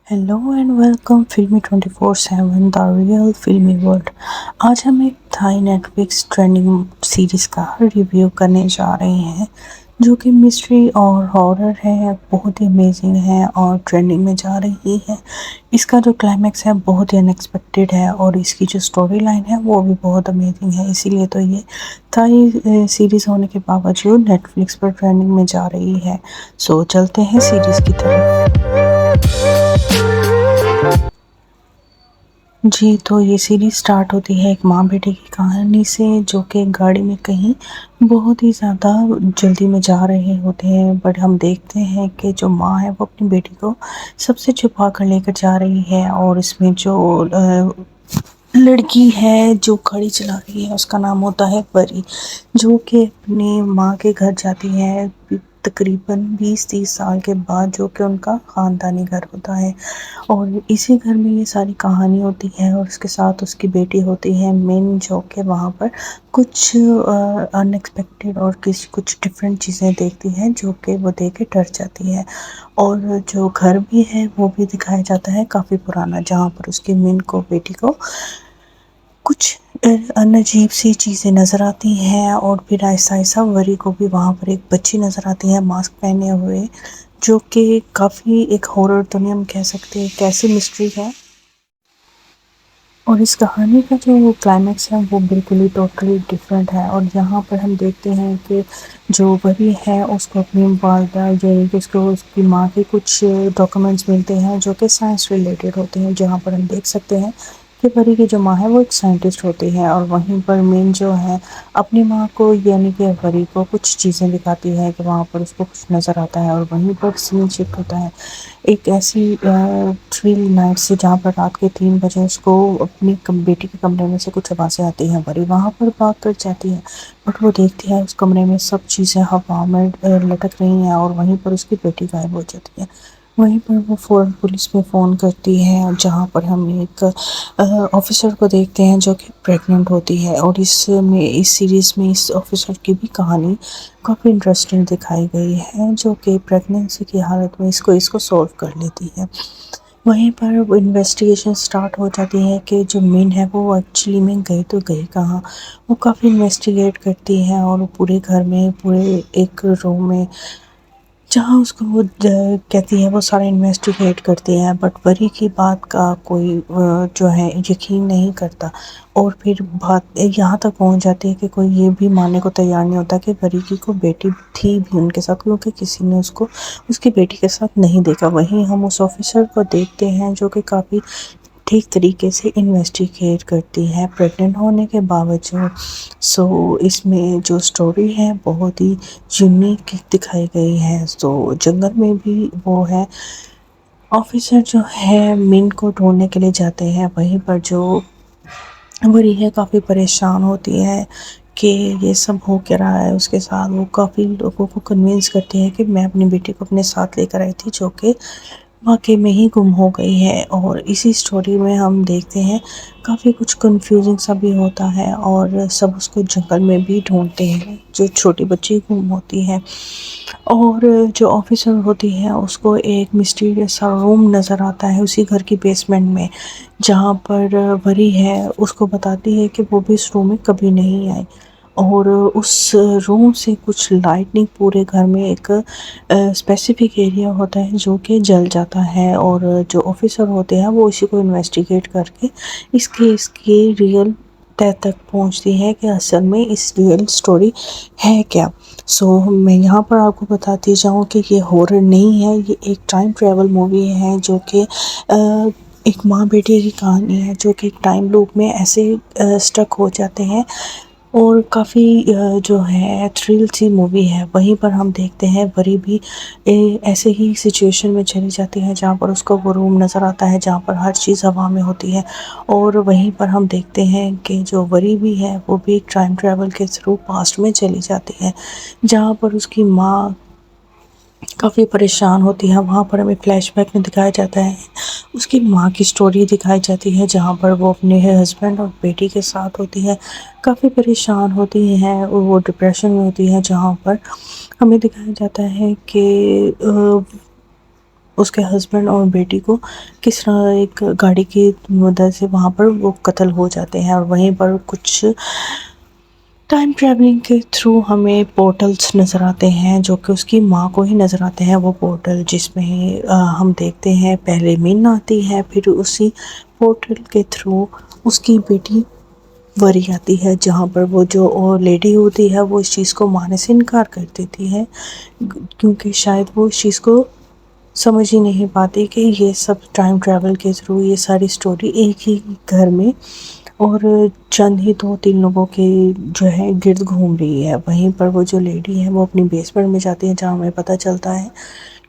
Hello and welcome फिल्मी 24/7 the real फिल्मी world. आज हम एक थाई नेटफ्लिक्स ट्रेंडिंग सीरीज़ का रिव्यू करने जा रहे हैं जो कि मिस्ट्री और हॉरर है। बहुत ही अमेजिंग है और ट्रेंडिंग में जा रही है। इसका जो क्लाइमैक्स है बहुत ही अनएक्सपेक्टेड है और इसकी जो स्टोरी लाइन है वो भी बहुत अमेजिंग है। इसीलिए तो ये थाई सीरीज़ होने के बावजूद नेटफ्लिक्स पर ट्रेंडिंग में जा रही है। सो चलते हैं सीरीज़ की तरफ। जी, तो ये सीरीज़ स्टार्ट होती है एक माँ बेटे की कहानी से, जो कि गाड़ी में कहीं बहुत ही ज़्यादा जल्दी में जा रहे होते हैं। बट हम देखते हैं कि जो माँ है वो अपनी बेटी को सबसे छुपा कर लेकर जा रही है। और इसमें जो लड़की है जो गाड़ी चला रही है उसका नाम होता है परी, जो कि अपनी माँ के घर जाती है तकरीबन 20-30 साल के बाद, जो कि उनका ख़ानदानी घर होता है। और इसी घर में ये सारी कहानी होती है और उसके साथ उसकी बेटी होती है मिन, जो कि वहाँ पर कुछ अनएक्सपेक्टेड और कुछ डिफरेंट चीज़ें देखती है, जो कि वो देख के डर जाती है। और जो घर भी है वो भी दिखाया जाता है काफ़ी पुराना, जहाँ पर उसकी मिन को, बेटी को, कुछ अजीब सी चीज़ें नज़र आती हैं। और फिर ऐसा ऐसा वरी को भी वहाँ पर एक बच्ची नज़र आती है मास्क पहने हुए, जो कि काफ़ी एक हॉरर तो नहीं हम कह सकते, कैसी मिस्ट्री है। और इस कहानी का जो क्लाइमैक्स है वो बिल्कुल ही टोटली डिफरेंट है। और यहाँ पर हम देखते हैं कि जो वरी है उसको अपनी वालदा, यानी कि उसको उसकी माँ के कुछ डॉक्यूमेंट्स मिलते हैं जो कि साइंस रिलेटेड होते हैं, जहाँ पर हम देख सकते हैं कि परी की जो माँ है वो एक साइंटिस्ट होती है। और वहीं पर मीन जो है अपनी माँ को, यानी कि परी को, कुछ चीज़ें दिखाती है कि वहाँ पर उसको कुछ नज़र आता है। और वहीं पर सीन शिफ्ट होता है एक ऐसी थ्रिल नाइट से, जहाँ पर रात के 3 बजे उसको अपनी बेटी के कमरे में से कुछ आवाज़ें आती हैं। परी वहाँ पर भाग कर जाती है, बट वो देखती है उस कमरे में सब चीज़ें हवा में लटक रही हैं और वहीं पर उसकी बेटी गायब हो जाती है। वहीं पर वो फ़ौरन पुलिस में फ़ोन करती है, जहाँ पर हम एक ऑफ़िसर को देखते हैं जो कि प्रेग्नेंट होती है। और इस सीरीज़ में इस ऑफ़िसर की भी कहानी काफ़ी इंटरेस्टिंग दिखाई गई है, जो कि प्रेगनेंसी की हालत में इसको सॉल्व कर लेती है। वहीं पर वो इन्वेस्टिगेशन स्टार्ट हो जाती है कि जो मीन है वो एक्चुअली में गई तो गई कहाँ। वो काफ़ी इन्वेस्टिगेट करती है और पूरे घर में, पूरे एक रूम में जहाँ उसको वो कहती है वो सारा इन्वेस्टिगेट करती है, बट परी की बात का कोई जो है यकीन नहीं करता। और फिर बात यहाँ तक पहुँच जाती है कि कोई ये भी मानने को तैयार नहीं होता कि परी की को बेटी थी भी उनके साथ, क्योंकि किसी ने उसको उसकी बेटी के साथ नहीं देखा। वहीं हम उस ऑफिसर को देखते हैं जो कि काफ़ी ठीक तरीके से इन्वेस्टिगेट करती है प्रेग्नेंट होने के बावजूद। सो इसमें जो स्टोरी है बहुत ही यूनिक दिखाई गई है। सो जंगल में भी वो है, ऑफिसर जो है मिन को ढूंढने के लिए जाते हैं। वहीं पर जो बुरी है काफ़ी परेशान होती है कि ये सब हो क्या रहा है उसके साथ। वो काफ़ी लोगों को कन्विंस करती है कि मैं अपनी बेटी को अपने साथ लेकर आई थी, जो कि वाक़ई में ही गुम हो गई है। और इसी स्टोरी में हम देखते हैं काफ़ी कुछ कंफ्यूजिंग सा भी होता है और सब उसको जंगल में भी ढूंढते हैं, जो छोटी बच्ची गुम होती है। और जो ऑफिसर होती है उसको एक मिस्टीरियस सा रूम नज़र आता है उसी घर की बेसमेंट में, जहाँ पर वरी है उसको बताती है कि वो भी इस रूम में कभी नहीं आई। और उस रूम से कुछ लाइटनिंग पूरे घर में एक स्पेसिफिक एरिया होता है जो कि जल जाता है। और जो ऑफिसर होते हैं वो इसी को इन्वेस्टिगेट करके इस केस की रियल तह तक पहुंचती है कि असल में इस रियल स्टोरी है क्या। सो मैं यहाँ पर आपको बताती जाऊँ कि ये हॉरर नहीं है, ये एक टाइम ट्रैवल मूवी है, जो कि एक माँ बेटी की कहानी है जो कि एक टाइम लूप में ऐसे स्टक हो जाते हैं। और काफ़ी जो है थ्रिल सी मूवी है। वहीं पर हम देखते हैं वरी भी ऐसे ही सिचुएशन में चली जाती है जहाँ पर उसको वो रूम नज़र आता है जहाँ पर हर चीज़ हवा में होती है। और वहीं पर हम देखते हैं कि जो वरी भी है वो भी एक टाइम ट्रैवल के थ्रू पास्ट में चली जाती है, जहाँ पर उसकी माँ काफ़ी परेशान होती है। वहाँ पर हमें फ्लैशबैक में दिखाया जाता है उसकी माँ की स्टोरी दिखाई जाती है, जहाँ पर वो अपने हस्बैंड और बेटी के साथ होती है, काफ़ी परेशान होती हैं और वो डिप्रेशन में होती है। जहाँ पर हमें दिखाया जाता है कि اس کے ہسبینڈ اور بیٹی کو کس طرح ایک گاڑی کی مدد سے وہاں پر وہ قتل ہو جاتے ہیں، اور وہیں پر کچھ ٹائم ٹریولنگ کے تھرو ہمیں پورٹلز نظر آتے ہیں جو کہ اس کی ماں کو ہی نظر آتے ہیں، وہ پورٹل جس میں ہم دیکھتے ہیں پہلے من آتی ہے، پھر اسی پورٹل کے تھرو اس کی بیٹی وری آتی ہے، جہاں پر وہ جو لیڈی ہوتی ہے وہ اس چیز کو ماننے سے انکار کر دیتی ہے، کیونکہ شاید وہ اس چیز کو سمجھ ہی نہیں پاتی کہ یہ سب ٹائم ٹریول کے تھرو یہ ساری سٹوری ایک ہی گھر میں اور چند ہی 2-3 لوگوں کے جو ہے گرد گھوم رہی ہے۔ وہیں پر وہ جو لیڈی ہے وہ اپنی بیسمنٹ میں جاتی ہے، جہاں ہمیں پتہ چلتا ہے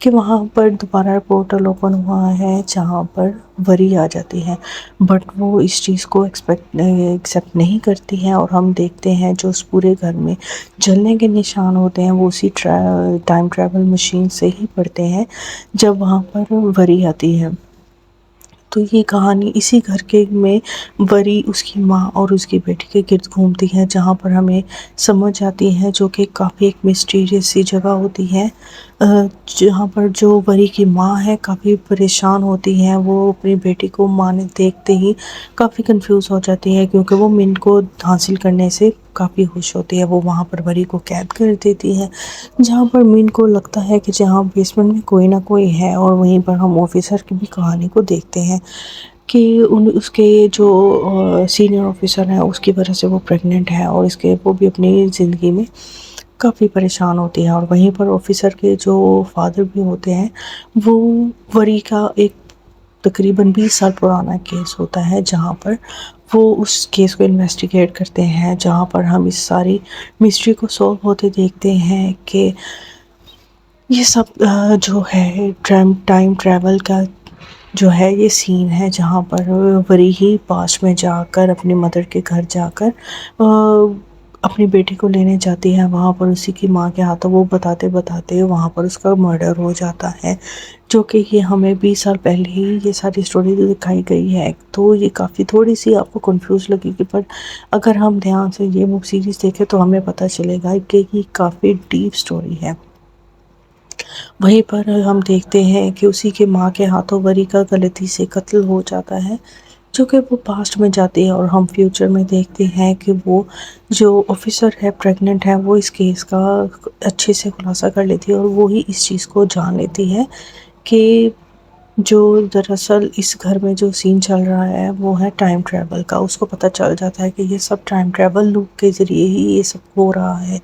کہ وہاں پر دوبارہ پورٹل اوپن ہوا ہے جہاں پر وری آ جاتی ہے، بٹ وہ اس چیز کو ایکسیپٹ نہیں کرتی ہے، اور ہم دیکھتے ہیں جو اس پورے گھر میں جلنے کے نشان ہوتے ہیں وہ اسی ٹائم ٹریول مشین سے ہی پڑتے ہیں جب وہاں پر وری آتی ہے۔ تو یہ کہانی اسی گھر کے میں وری اس کی ماں اور اس کی بیٹی کے گرد گھومتی ہے، جہاں پر ہمیں سمجھ آتی ہے جو کہ کافی ایک مسٹیریس سی جگہ ہوتی ہے، جہاں پر جو وری کی ماں ہے کافی پریشان ہوتی ہے، وہ اپنی بیٹی کو دیکھتے ہی کافی کنفیوز ہو جاتی ہے، کیونکہ وہ من کو حاصل کرنے سے کافی خوش ہوتی ہے، وہ وہاں پر وری کو قید کر دیتی ہے، جہاں پر من کو لگتا ہے کہ جہاں بیسمنٹ میں کوئی نہ کوئی ہے، اور وہیں پر ہم آفیسر کی بھی کہانی کو دیکھتے ہیں کہ اس کے جو سینئر آفیسر ہیں اس کی وجہ سے وہ پریگننٹ ہے، اور وہ بھی اپنی زندگی میں کافی پریشان ہوتی ہے، اور وہیں پر آفیسر کے جو فادر بھی ہوتے ہیں وہ وری کا ایک تقریباً 20 سال پرانا کیس ہوتا ہے، جہاں پر وہ اس کیس کو انویسٹیگیٹ کرتے ہیں، جہاں پر ہم اس ساری مسٹری کو سولو ہوتے دیکھتے ہیں کہ یہ سب جو ہے ٹائم ٹریول کا جو ہے یہ سین ہے، جہاں پر وری ہی پاسٹ میں جا کر اپنی مدر کے گھر جا کر اپنی بیٹی کو لینے جاتی ہے، وہاں پر اسی کی ماں کے ہاتھوں وہ بتاتے وہاں پر اس کا مرڈر ہو جاتا ہے، جو کہ یہ ہمیں 20 سال پہلے ہی یہ ساری سٹوری دکھائی گئی ہے، تو یہ کافی تھوڑی سی آپ کو کنفیوز لگے گی، پر اگر ہم دھیان سے یہ وہ سیریز دیکھیں تو ہمیں پتہ چلے گا کہ یہ کافی ڈیپ سٹوری ہے۔ وہیں پر ہم دیکھتے ہیں کہ اسی کے ماں کے ہاتھوں وری کا غلطی سے قتل ہو جاتا ہے، جو کہ وہ پاسٹ میں جاتی ہے، اور ہم فیوچر میں دیکھتے ہیں کہ وہ جو آفیسر ہے پریگننٹ ہے وہ اس کیس کا اچھے سے خلاصہ کر لیتی ہے، اور وہی اس چیز کو جان لیتی ہے کہ جو دراصل اس گھر میں جو سین چل رہا ہے وہ ہے ٹائم ٹریول کا، اس کو پتہ چل جاتا ہے کہ یہ سب ٹائم ٹریول لوپ کے ذریعے ہی یہ سب ہو رہا ہے۔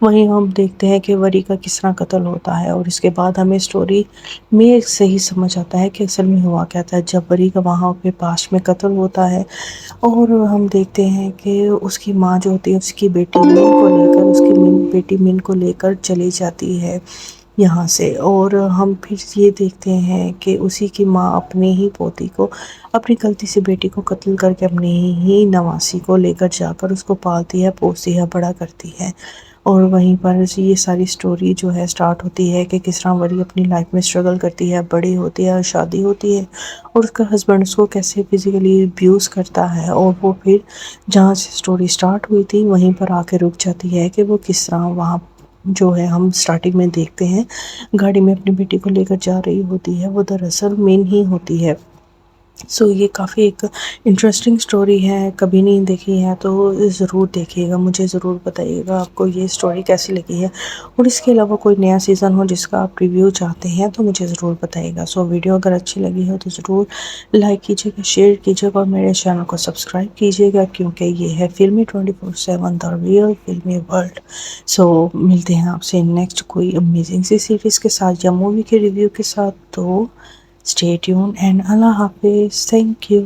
وہیں ہم دیکھتے ہیں کہ وری کا کس طرح قتل ہوتا ہے، اور اس کے بعد ہمیں سٹوری میں صحیح سمجھ آتا ہے کہ اصل میں ہوا کیا تھا جب وری کا وہاں پہ پاسٹ میں قتل ہوتا ہے، اور ہم دیکھتے ہیں کہ اس کی ماں جو ہوتی ہے اس کی بیٹی من کو لے کر چلی جاتی ہے یہاں سے، اور ہم پھر یہ دیکھتے ہیں کہ اسی کی ماں اپنی ہی پوتی کو اپنی غلطی سے بیٹی کو قتل کر کے اپنی ہی نواسی کو لے کر جا کر اس کو پالتی ہے، پوستی ہے، بڑا کرتی ہے، اور وہیں پر یہ ساری سٹوری جو ہے سٹارٹ ہوتی ہے کہ کس طرح وری اپنی لائف میں سٹرگل کرتی ہے، بڑی ہوتی ہے اور شادی ہوتی ہے، اور اس کا ہسبینڈ اس کو کیسے فزیکلی ابیوز کرتا ہے، اور وہ پھر جہاں سے سٹوری سٹارٹ ہوئی تھی وہیں پر آ کے رک جاتی ہے کہ وہ کس طرح وہاں جو ہے ہم سٹارٹنگ میں دیکھتے ہیں گاڑی میں اپنی بیٹی کو لے کر جا رہی ہوتی ہے، وہ دراصل مین ہی ہوتی ہے۔ یہ کافی ایک انٹرسٹنگ سٹوری ہے، کبھی نہیں دیکھی ہے تو ضرور دیکھیے گا، مجھے ضرور بتائیے گا آپ کو یہ سٹوری کیسی لگی ہے، اور اس کے علاوہ کوئی نیا سیزن ہو جس کا آپ ریویو چاہتے ہیں تو مجھے ضرور بتائیے گا۔ ویڈیو اگر اچھی لگی ہو تو ضرور لائک کیجیے گا، شیئر کیجیے گا، اور میرے چینل کو سبسکرائب کیجیے گا، کیونکہ یہ ہے فلمی 24/7 دا ریئل فلمی ورلڈ۔ ملتے ہیں آپ سے نیکسٹ کوئی امیزنگ سی سیریز کے ساتھ یا مووی کے ریویو کے ساتھ، تو اسٹے ٹیون اینڈ اللہ حافظ، تھینک یو۔